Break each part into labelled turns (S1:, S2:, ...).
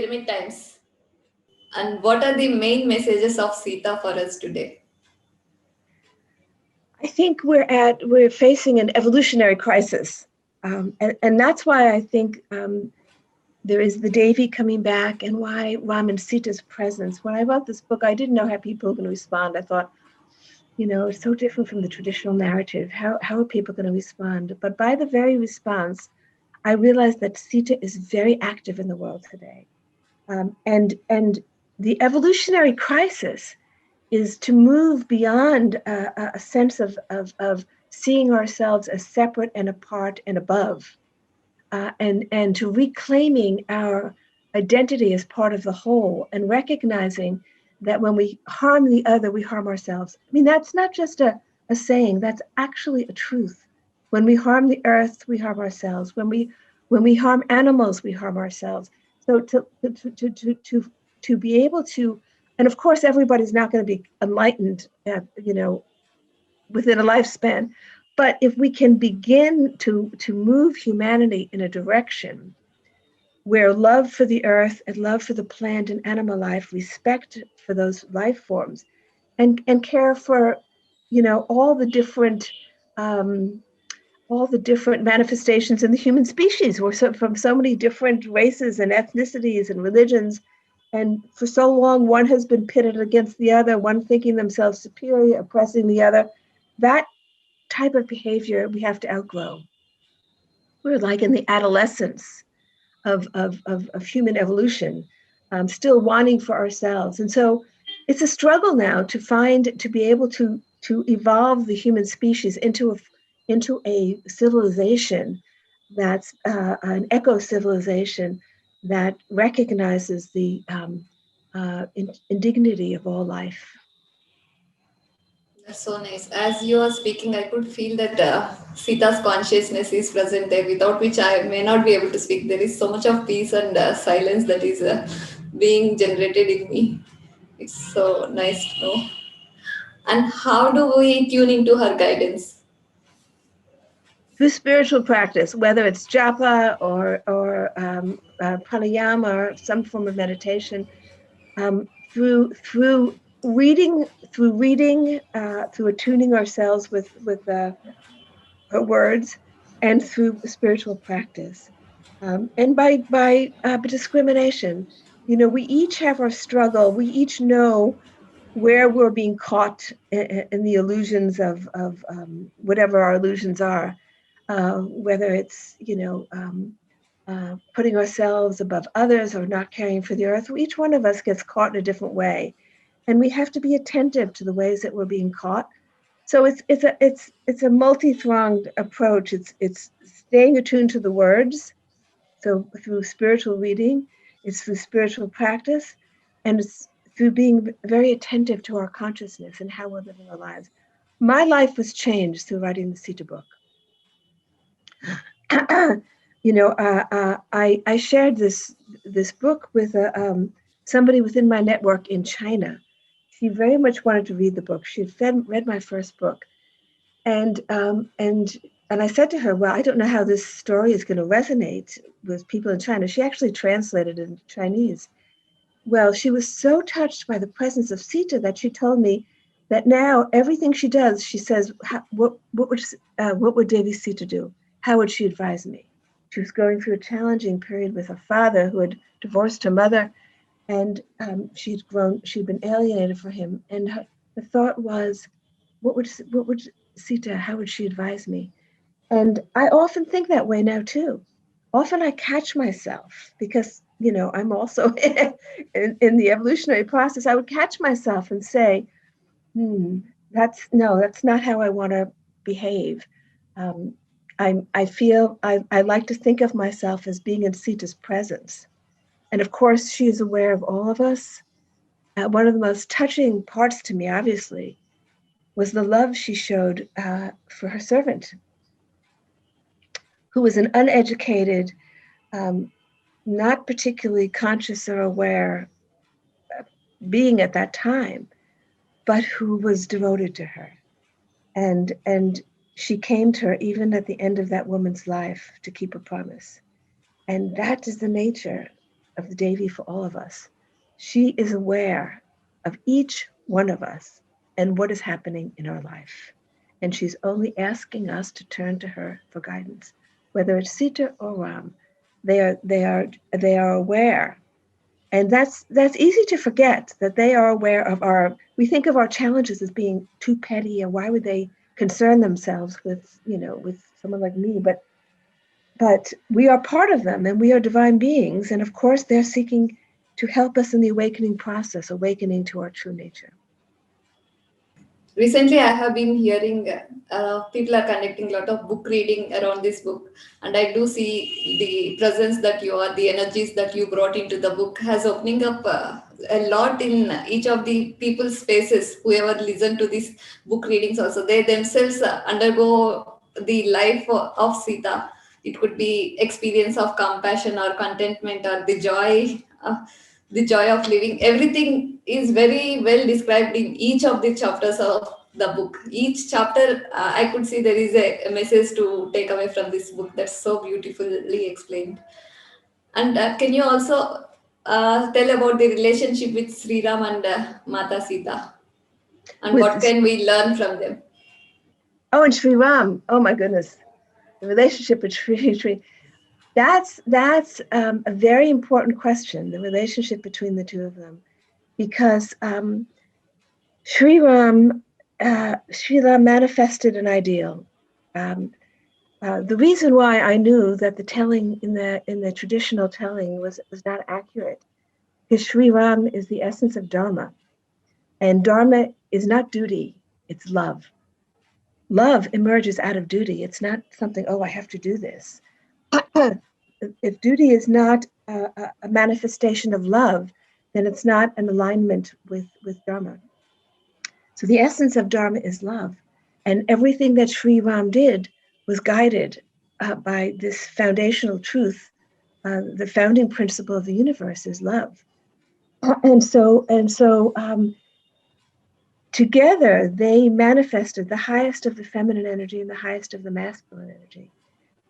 S1: Pyramid Times. And what are the main messages of Sita for us today?
S2: I think we're facing an evolutionary crisis. And that's why I think there is the Devi coming back and why Ram and Sita's presence. When I wrote this book, I didn't know how people were going to respond. I thought, it's so different from the traditional narrative. How are people going to respond? But by the very response, I realized that Sita is very active in the world today. And the evolutionary crisis is to move beyond a sense of seeing ourselves as separate and apart and above, and to reclaiming our identity as part of the whole and recognizing that when we harm the other, we harm ourselves. I mean, that's not just a saying, that's actually a truth. When we harm the earth, we harm ourselves. When we harm animals, we harm ourselves. So to be able to, and of course, everybody's not going to be enlightened, within a lifespan. But if we can begin to move humanity in a direction where love for the earth and love for the plant and animal life, respect for those life forms, and care for, all the different manifestations in the human species. We're from so many different races and ethnicities and religions. And for so long, one has been pitted against the other, one thinking themselves superior, oppressing the other. That type of behavior we have to outgrow. We're like in the adolescence of human evolution, still wanting for ourselves. And so it's a struggle now to be able to evolve the human species into a civilization that's an eco-civilization that recognizes the indignity of all life.
S1: That's so nice. As you are speaking, I could feel that Sita's consciousness is present there, without which I may not be able to speak. There is so much of peace and silence that is being generated in me. It's so nice to know. And how do we tune into her guidance?
S2: Through spiritual practice, whether it's japa or pranayama or some form of meditation, through reading, through attuning ourselves with her words, and through spiritual practice, and by discrimination. We each have our struggle. We each know where we're being caught in the illusions of whatever our illusions are, whether it's putting ourselves above others or not caring for the earth. Each one of us gets caught in a different way, and we have to be attentive to the ways that we're being caught. So it's a multi-pronged approach. It's staying attuned to the words. So through spiritual reading, it's through spiritual practice, and it's through being very attentive to our consciousness and how we're living our lives. My life was changed through writing the Sita book. I shared this book with somebody within my network in China. She very much wanted to read the book. She had read my first book, and I said to her, "Well, I don't know how this story is going to resonate with people in China." She actually translated it into Chinese. Well, she was so touched by the presence of Sita that she told me that now everything she does, she says, "What would Devi Sita do? How would she advise me?" She was going through a challenging period with her father, who had divorced her mother, and she'd been alienated from him. And the thought was, what would Sita, how would she advise me? And I often think that way now too. Often I catch myself, because I'm also in the evolutionary process. I would catch myself and say, that's not how I want to behave. I like to think of myself as being in Sita's presence. And of course, she is aware of all of us. One of the most touching parts to me, obviously, was the love she showed for her servant, who was an uneducated, not particularly conscious or aware being at that time, but who was devoted to her. And she came to her even at the end of that woman's life to keep a promise. And that is the nature of the Devi for all of us. She is aware of each one of us and what is happening in our life. And she's only asking us to turn to her for guidance. Whether it's Sita or Ram, they are aware. And that's easy to forget, that they are aware of we think of our challenges as being too petty, and why would they concern themselves with someone like me? But we are part of them, and we are divine beings. And of course, they're seeking to help us in the awakening process, awakening to our true nature.
S1: Recently I have been hearing people are conducting a lot of book reading around this book, and I do see the presence that you are, the energies that you brought into the book has opening up a lot in each of the people's faces. Whoever listen to these book readings also, they themselves undergo the life of Sita. It could be experience of compassion or contentment or the joy of living. Everything is very well described in each of the chapters of the book. Each chapter, I could see there is a message to take away from this book. That's so beautifully explained. And can you also tell about the relationship with Sri Ram and Mata Sita, and what
S2: With
S1: can we learn from them?
S2: and Sri Ram, oh my goodness, the relationship with Sri. That's a very important question, the relationship between the two of them, because Sri Ram manifested an ideal. The reason why I knew that the telling in the traditional telling was not accurate, because Sri Ram is the essence of Dharma, and Dharma is not duty; it's love. Love emerges out of duty. It's not something, oh, I have to do this. If duty is not a manifestation of love, then it's not an alignment with Dharma. So the essence of Dharma is love. And everything that Sri Ram did was guided by this foundational truth. The founding principle of the universe is love. And so together they manifested the highest of the feminine energy and the highest of the masculine energy.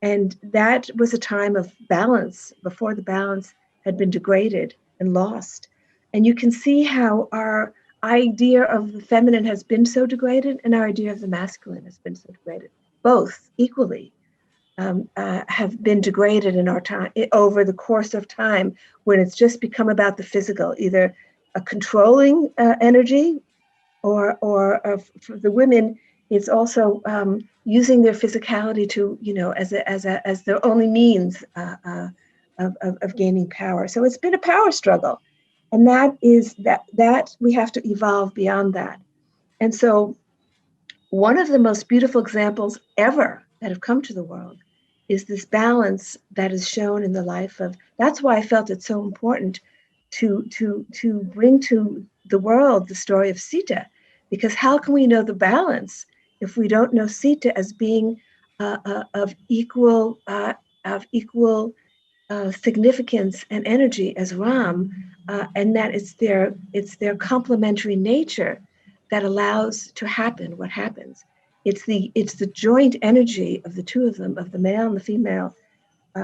S2: And that was a time of balance before the balance had been degraded and lost. And you can see how our idea of the feminine has been so degraded and our idea of the masculine has been so degraded. Both equally have been degraded in our time, over the course of time, when it's just become about the physical, either a controlling energy, or for the women, it's also using their physicality to, as their only means of gaining power. So it's been a power struggle, and that we have to evolve beyond that. And so one of the most beautiful examples ever that have come to the world is this balance that is shown in the life of. That's why I felt it so important to bring to the world the story of Sita, because how can we know the balance if we don't know Sita as being of equal significance and energy as Ram, and that it's their complementary nature that allows to happen what happens. It's the joint energy of the two of them, of the male and the female.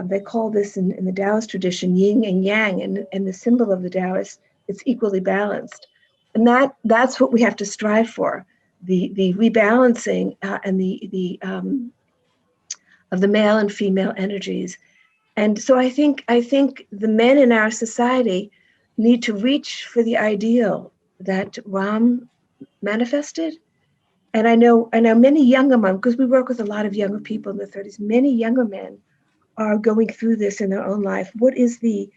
S2: They call this in the Taoist tradition yin and yang, and the symbol of the Taoist, it's equally balanced. And that's what we have to strive for, the rebalancing and the of the male and female energies. And so I think the men in our society need to reach for the ideal that Ram manifested. And I know many younger men, because we work with a lot of younger people in their 30s, many younger men are going through this in their own life. What is the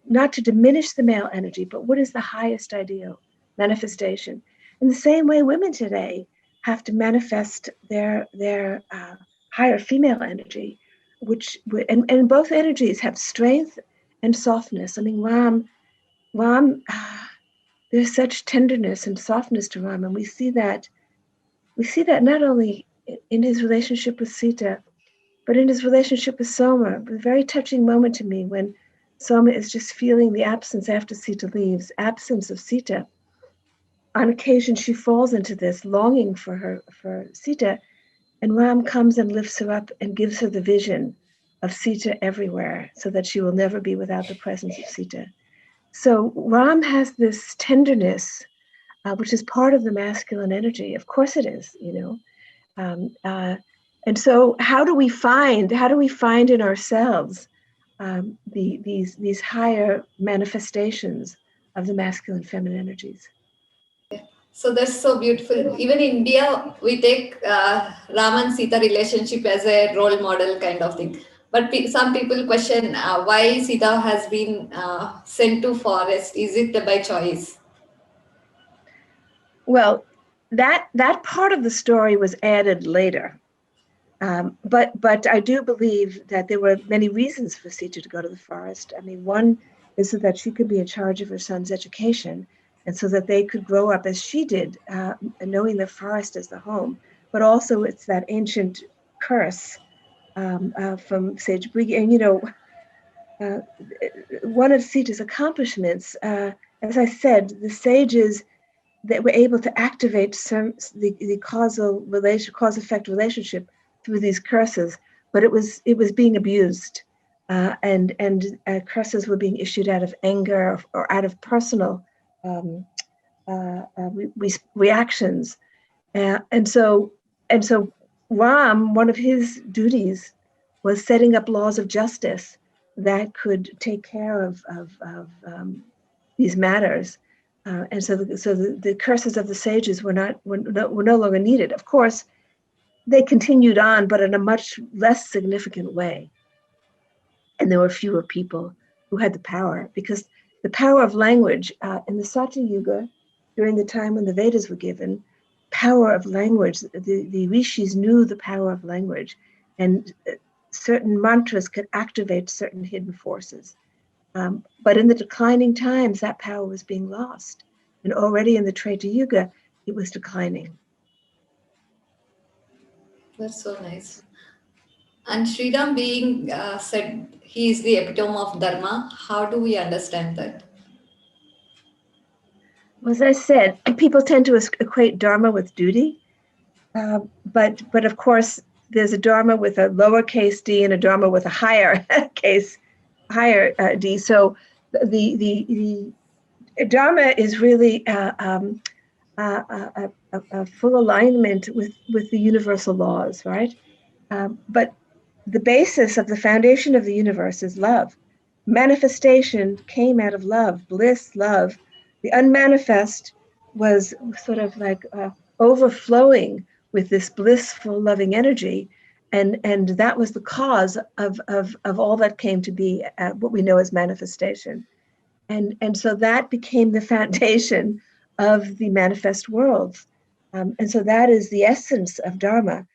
S2: not to diminish the male energy, but what is the highest ideal manifestation? In the same way, women today have to manifest their higher female energy, and both energies have strength and softness. I mean, Ram, there's such tenderness and softness to Ram, and we see that not only in his relationship with Sita, but in his relationship with Soma. A very touching moment to me when Soma is just feeling the absence after Sita leaves, absence of Sita. On occasion, she falls into this longing for Sita, and Ram comes and lifts her up and gives her the vision of Sita everywhere, so that she will never be without the presence of Sita. So Ram has this tenderness, which is part of the masculine energy. Of course it is, and so how do we find in ourselves these higher manifestations of the masculine feminine energies?
S1: So that's so beautiful. Even in India, we take Ram and Sita relationship as a role model kind of thing. But some people question why Sita has been sent to forest. Is it by choice?
S2: Well, that part of the story was added later. But I do believe that there were many reasons for Sita to go to the forest. I mean, one is so that she could be in charge of her son's education, and so that they could grow up as she did, knowing the forest as the home. But also, it's that ancient curse from sage Brigi. And one of Sita's accomplishments, as I said, the sages that were able to activate the cause effect relationship through these curses, but it was being abused, and curses were being issued out of anger or out of personal reactions, and so Ram, one of his duties was setting up laws of justice that could take care of these matters. And so the curses of the sages were no longer needed. Of course, they continued on, but in a much less significant way. And there were fewer people who had the power, because the power of language in the Satya Yuga, during the time when the Vedas were given, power of language, the rishis knew the power of language, and certain mantras could activate certain hidden forces. But in the declining times, that power was being lost. And already in the Treta Yuga, it was declining.
S1: That's so nice. And Sriram being said he is the epitome of Dharma, how do we understand that?
S2: As I said, people tend to equate Dharma with duty, but of course, there's a Dharma with a lowercase d and a Dharma with a higher higher d. So the Dharma is really a full alignment with the universal laws, right? But the basis of the foundation of the universe is love. Manifestation came out of love, bliss, love. The unmanifest was sort of like overflowing with this blissful, loving energy. And that was the cause of all that came to be, what we know as manifestation. And so that became the foundation of the manifest worlds. And so that is the essence of Dharma.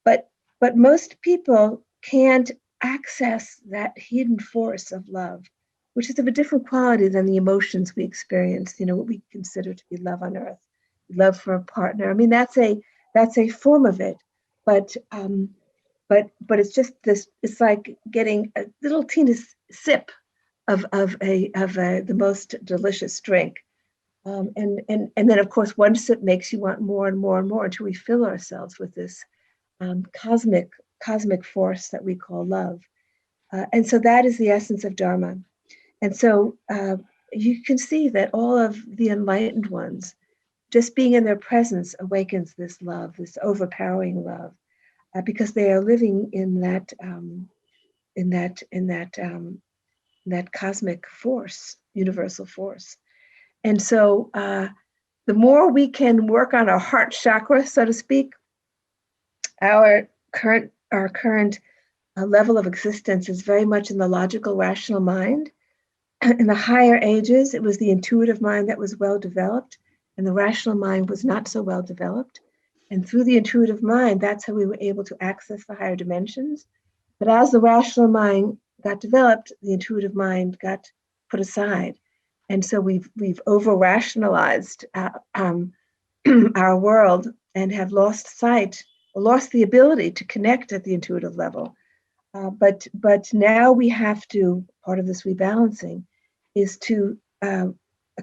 S2: But most people can't access that hidden force of love, which is of a different quality than the emotions we experience, what we consider to be love on earth, love for a partner. I mean, that's a form of it, but it's just this, it's like getting a little teeny sip of the most delicious drink. And then of course one sip makes you want more and more and more until we fill ourselves with this cosmic force that we call love. And so that is the essence of Dharma. And so you can see that all of the enlightened ones, just being in their presence awakens this love, this overpowering love, because they are living in that cosmic force, universal force. And so the more we can work on our heart chakra, so to speak, our current level of existence is very much in the logical, rational mind. In the higher ages, it was the intuitive mind that was well developed, and the rational mind was not so well developed. And through the intuitive mind, that's how we were able to access the higher dimensions. But as the rational mind got developed, the intuitive mind got put aside. And so we've over-rationalized our world and have lost the ability to connect at the intuitive level. But now we have to, part of this rebalancing is to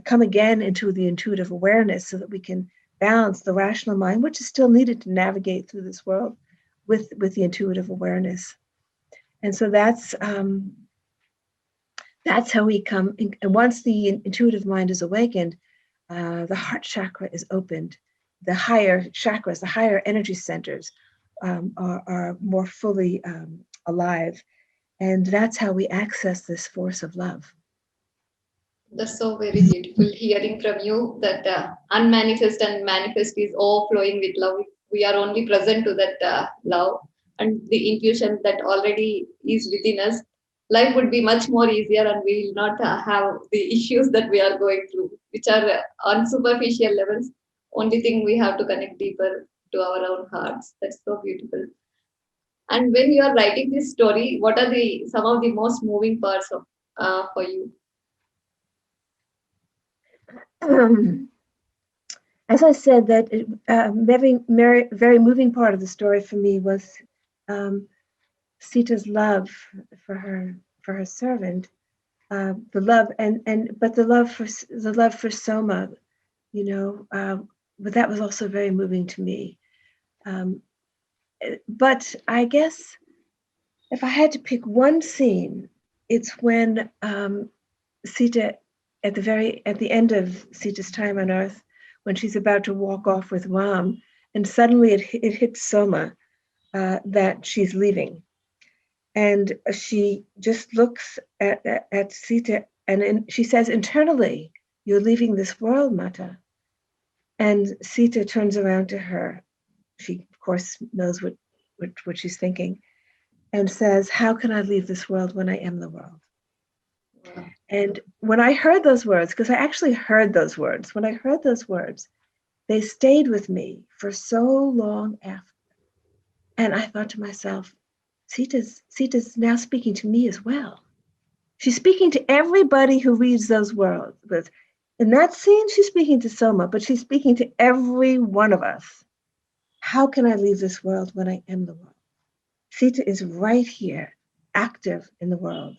S2: come again into the intuitive awareness so that we can balance the rational mind, which is still needed to navigate through this world, with the intuitive awareness. And so that's how we come. And once the intuitive mind is awakened, the heart chakra is opened. The higher chakras, the higher energy centers are more fully alive. And that's how we access this force of love.
S1: That's so very beautiful hearing from you that unmanifest and manifest is all flowing with love. We are only present to that love and the intuition that already is within us. Life would be much more easier, and we will not have the issues that we are going through, which are on superficial levels. Only thing we have to connect deeper to our own hearts. That's so beautiful. And when you are writing this story, what are the some of the most moving parts of for you?
S2: As I said, that very moving part of the story for me was Sita's love for her servant, the love but the love for Soma, but that was also very moving to me. But I guess if I had to pick one scene, it's when Sita, at the end of Sita's time on Earth, when she's about to walk off with Ram, and suddenly it hits Soma that she's leaving, and she just looks at Sita, and she says internally, "You're leaving this world, Mata." And Sita turns around to her. She, of course, knows what she's thinking, and says, "How can I leave this world when I am the world?" And when I heard those words, because I actually heard those words, when I heard those words, they stayed with me for so long after. And I thought to myself, Sita's now speaking to me as well. She's speaking to everybody who reads those words. In that scene, she's speaking to Soma, but she's speaking to every one of us. How can I leave this world when I am the world? Sita is right here, active in the world.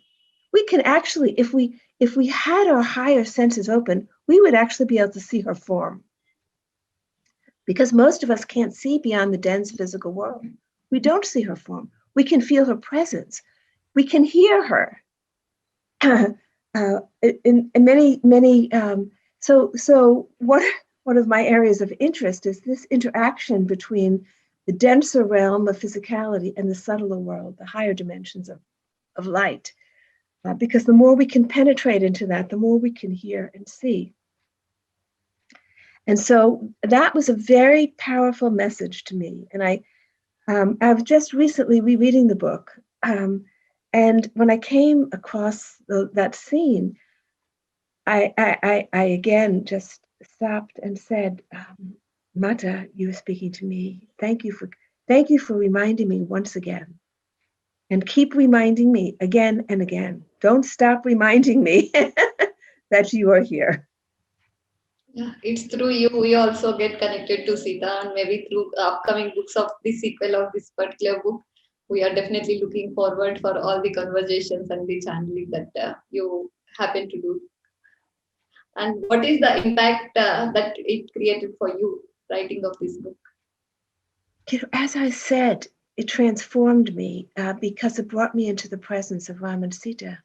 S2: We can actually, if we had our higher senses open, we would actually be able to see her form. Because most of us can't see beyond the dense physical world. We don't see her form. We can feel her presence. We can hear her. In many. So one of my areas of interest is this interaction between the denser realm of physicality and the subtler world, the higher dimensions of light. Because the more we can penetrate into that, the more we can hear and see. And so that was a very powerful message to me. And I've just recently rereading the book. And when I came across that scene, I again just stopped and said, Mata, you were speaking to me. Thank you for reminding me once again. And keep reminding me again and again. Don't stop reminding me that you are here.
S1: Yeah, it's through you we also get connected to Sita, and maybe through upcoming books of the sequel of this particular book. We are definitely looking forward for all the conversations and the channeling that you happen to do. And what is the impact that it created for you writing of this book?
S2: As I said, it transformed me because it brought me into the presence of Ram and Sita.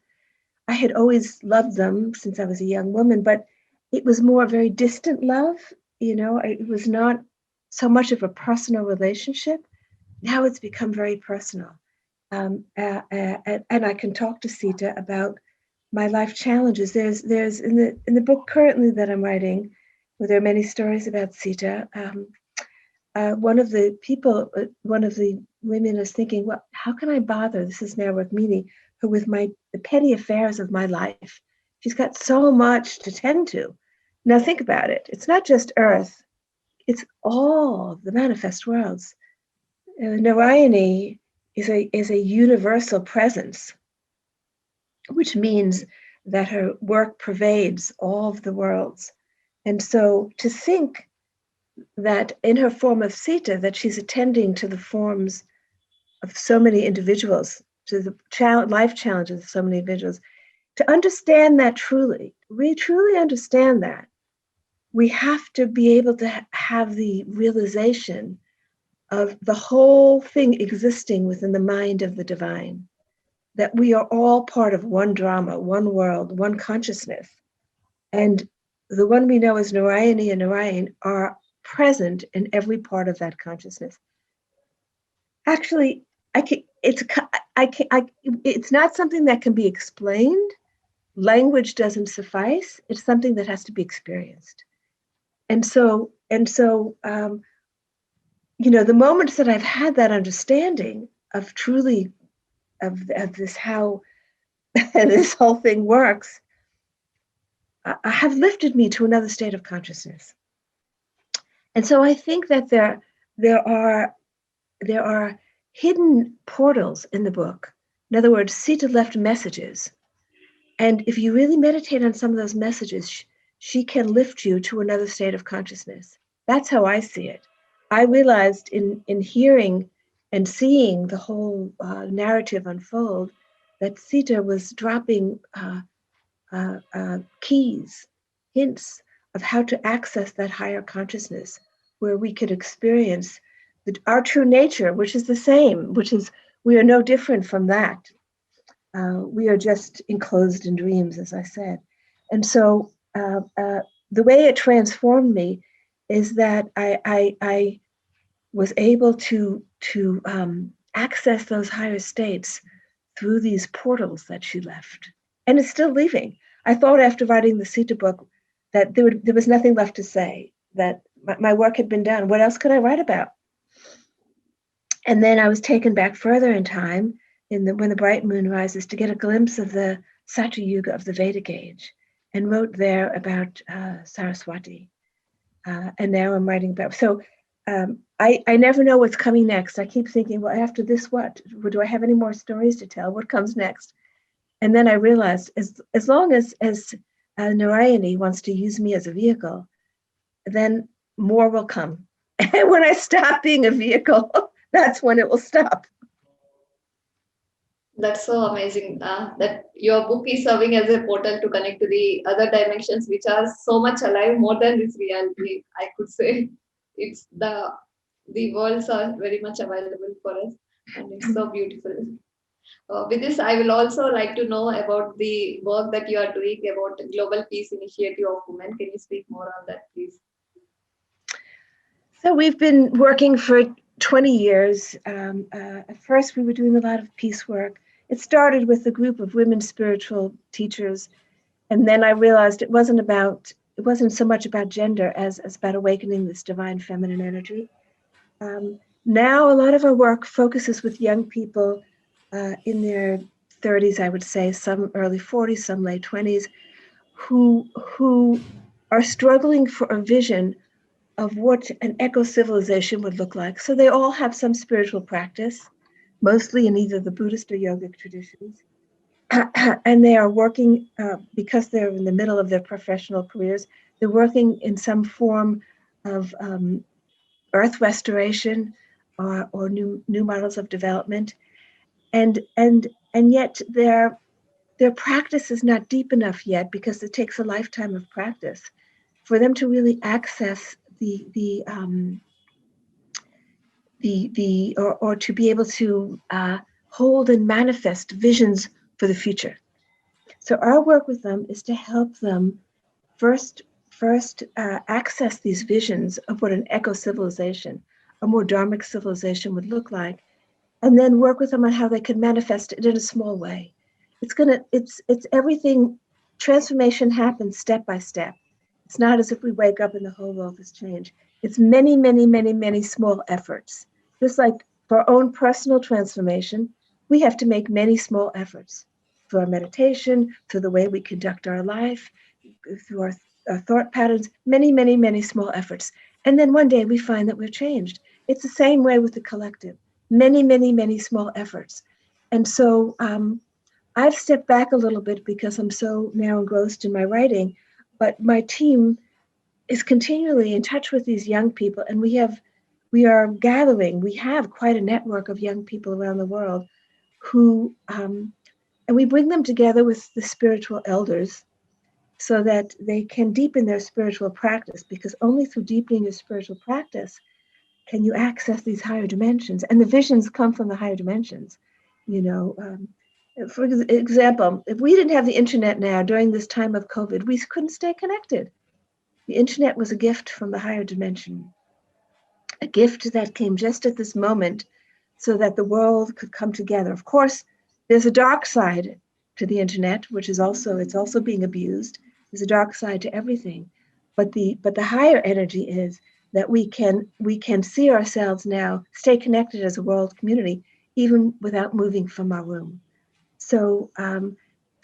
S2: I had always loved them since I was a young woman, but it was more very distant love. It was not so much of a personal relationship. Now it's become very personal. And I can talk to Sita about my life challenges. There's in the book currently that I'm writing, where there are many stories about Sita. One of the women is thinking, well, how can I bother? This is now Rukmini, who with the petty affairs of my life. She's got so much to tend to. Now think about it. It's not just Earth. It's all the manifest worlds. Narayani is a universal presence, which means that her work pervades all of the worlds. And so to think that in her form of Sita, that she's attending to the forms of so many individuals, to the life challenges of so many individuals, to understand that truly, we truly understand that, we have to be able to have the realization of the whole thing existing within the mind of the divine. that we are all part of one drama, one world, one consciousness. And the one we know as Narayani and Narayan are present in every part of that consciousness. Actually, it's not something that can be explained. Language doesn't suffice. It's something that has to be experienced. And so, the moments that I've had that understanding of truly of this, how this whole thing works, have lifted me to another state of consciousness. And so I think that there are hidden portals in the book. In other words, Sita left messages. And if you really meditate on some of those messages, she can lift you to another state of consciousness. That's how I see it. I realized in hearing and seeing the whole narrative unfold that Sita was dropping keys, hints of how to access that higher consciousness where we could experience our true nature, which is the same, which is we are no different from that. We are just enclosed in dreams, as I said. And so the way it transformed me is that I was able to access those higher states through these portals that she left. And it's still leaving. I thought after writing the Sita book that there was nothing left to say, that my work had been done. What else could I write about? And then I was taken back further in time when the bright moon rises to get a glimpse of the Satya Yuga of the Vedic age, and wrote there about Saraswati. And now I'm writing about, so I never know what's coming next. I keep thinking, well, after this, what? Do I have any more stories to tell? What comes next? And then I realized, as long as Narayani wants to use me as a vehicle, then more will come. And when I stop being a vehicle, that's when it will stop.
S1: That's so amazing that your book is serving as a portal to connect to the other dimensions, which are so much alive, more than this reality, I could say. It's the worlds are very much available for us, and it's so beautiful. With this, I will also like to know about the work that you are doing about Global Peace Initiative of Women. Can you speak more on that, please?
S2: So we've been working for 20 years. At first, we were doing a lot of peace work. It started with a group of women spiritual teachers, and then I realized it wasn't so much about gender as about awakening this divine feminine energy. Now, a lot of our work focuses with young people in their 30s, I would say, some early 40s, some late 20s, who are struggling for a vision of what an eco-civilization would look like. So they all have some spiritual practice, mostly in either the Buddhist or yogic traditions. And they are working, because they're in the middle of their professional careers, they're working in some form of earth restoration or new models of development. And yet their practice is not deep enough yet, because it takes a lifetime of practice for them to really access or to be able to hold and manifest visions for the future. So our work with them is to help them first access these visions of what an eco-civilization, a more dharmic civilization would look like, and then work with them on how they can manifest it in a small way. It's everything. Transformation happens step by step. It's not as if we wake up and the whole world has changed. It's many, many, many, many small efforts. Just like for our own personal transformation, we have to make many small efforts through our meditation, through the way we conduct our life, through our thought patterns, many, many, many small efforts. And then one day we find that we're changed. It's the same way with the collective. Many, many, many small efforts. And so I've stepped back a little bit because I'm so now engrossed in my writing, but my team is continually in touch with these young people, and we have quite a network of young people around the world who, and we bring them together with the spiritual elders so that they can deepen their spiritual practice, because only through deepening your spiritual practice can you access these higher dimensions, and the visions come from the higher dimensions. For example, if we didn't have the internet now during this time of COVID, we couldn't stay connected. The internet was a gift from the higher dimension, a gift that came just at this moment so that the world could come together. Of course, there's a dark side to the internet, which is also being abused. There's a dark side to everything. But the higher energy is that we can see ourselves now, stay connected as a world community, even without moving from our room. So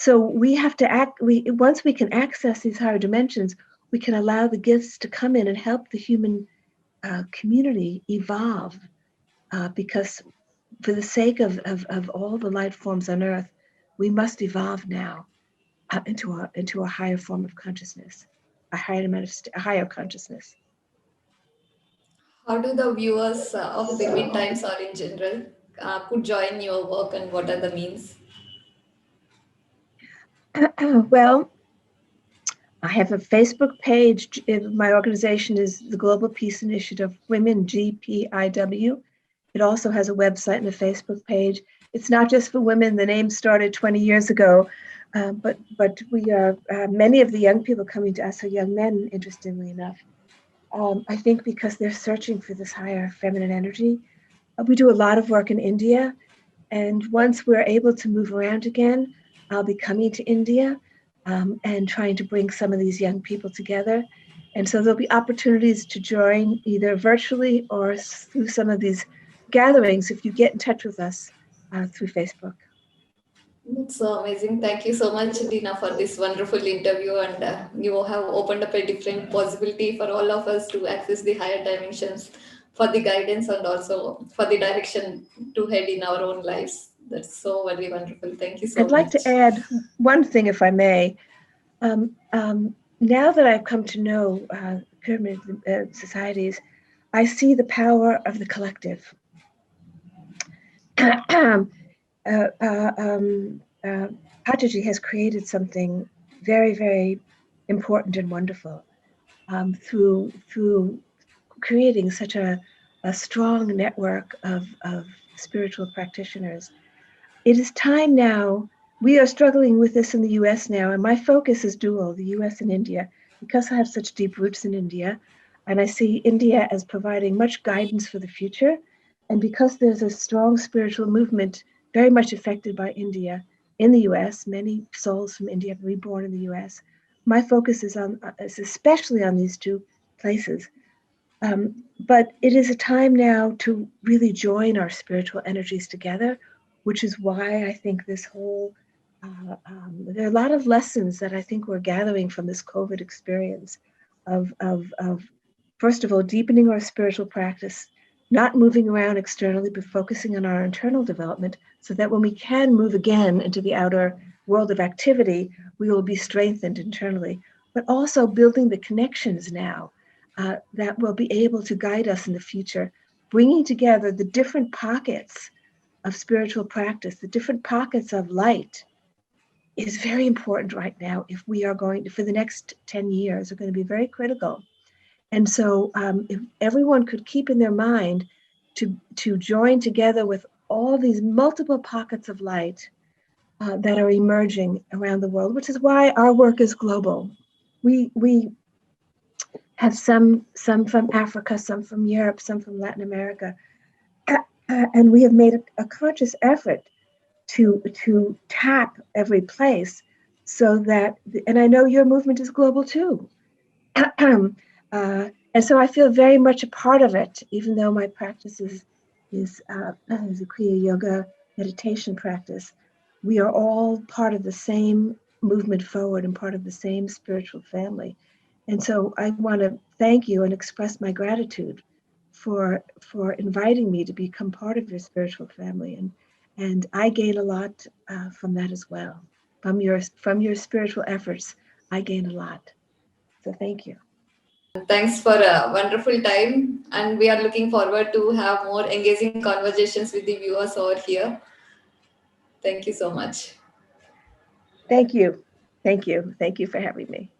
S2: we have to act. Once we can access these higher dimensions, we can allow the gifts to come in and help the human community evolve. Because for the sake of all the life forms on Earth, we must evolve now into a higher form of consciousness, a higher consciousness.
S1: How do the viewers of Pyramid Times or in general could join your work, and what are the means?
S2: Well, I have a Facebook page. My organization is the Global Peace Initiative Women, GPIW. It also has a website and a Facebook page. It's not just for women. The name started 20 years ago, but we are many of the young people coming to us are young men. Interestingly enough, I think because they're searching for this higher feminine energy. We do a lot of work in India, and once we're able to move around again, I'll be coming to India and trying to bring some of these young people together. And so there'll be opportunities to join either virtually or through some of these gatherings if you get in touch with us through Facebook.
S1: That's so amazing. Thank you so much, Dena, for this wonderful interview. And you have opened up a different possibility for all of us to access the higher dimensions for the guidance and also for the direction to head in our own lives. That's so very wonderful. Thank you so
S2: I'd like
S1: much.
S2: to add one thing, if I may. Now that I've come to know pyramid societies, I see the power of the collective. Patriji has created something very, very important and wonderful through creating such a strong network of spiritual practitioners. It is time now. We are struggling with this in the US now, and my focus is dual, the US and India, because I have such deep roots in India, and I see India as providing much guidance for the future. And because there's a strong spiritual movement very much affected by India in the US, many souls from India have reborn in the US. My focus is especially on these two places. But it is a time now to really join our spiritual energies together, which is why I think this whole, there are a lot of lessons that I think we're gathering from this COVID experience of first of all, deepening our spiritual practice, not moving around externally, but focusing on our internal development so that when we can move again into the outer world of activity, we will be strengthened internally, but also building the connections now that will be able to guide us in the future, bringing together the different pockets of spiritual practice, the different pockets of light is very important right now if we are going to, for the next 10 years, are going to be very critical. And so if everyone could keep in their mind to join together with all these multiple pockets of light that are emerging around the world, which is why our work is global. We have some from Africa, some from Europe, some from Latin America. And we have made a conscious effort to tap every place so that, and I know your movement is global too. And so I feel very much a part of it, even though my practice is a Kriya Yoga meditation practice. We are all part of the same movement forward and part of the same spiritual family. And so I want to thank you and express my gratitude for inviting me to become part of your spiritual family. And I gain a lot from that as well. From your spiritual efforts, I gain a lot. So thank you.
S1: Thanks for a wonderful time, and we are looking forward to have more engaging conversations with the viewers over here. Thank you so much.
S2: Thank you. Thank you. Thank you for having me.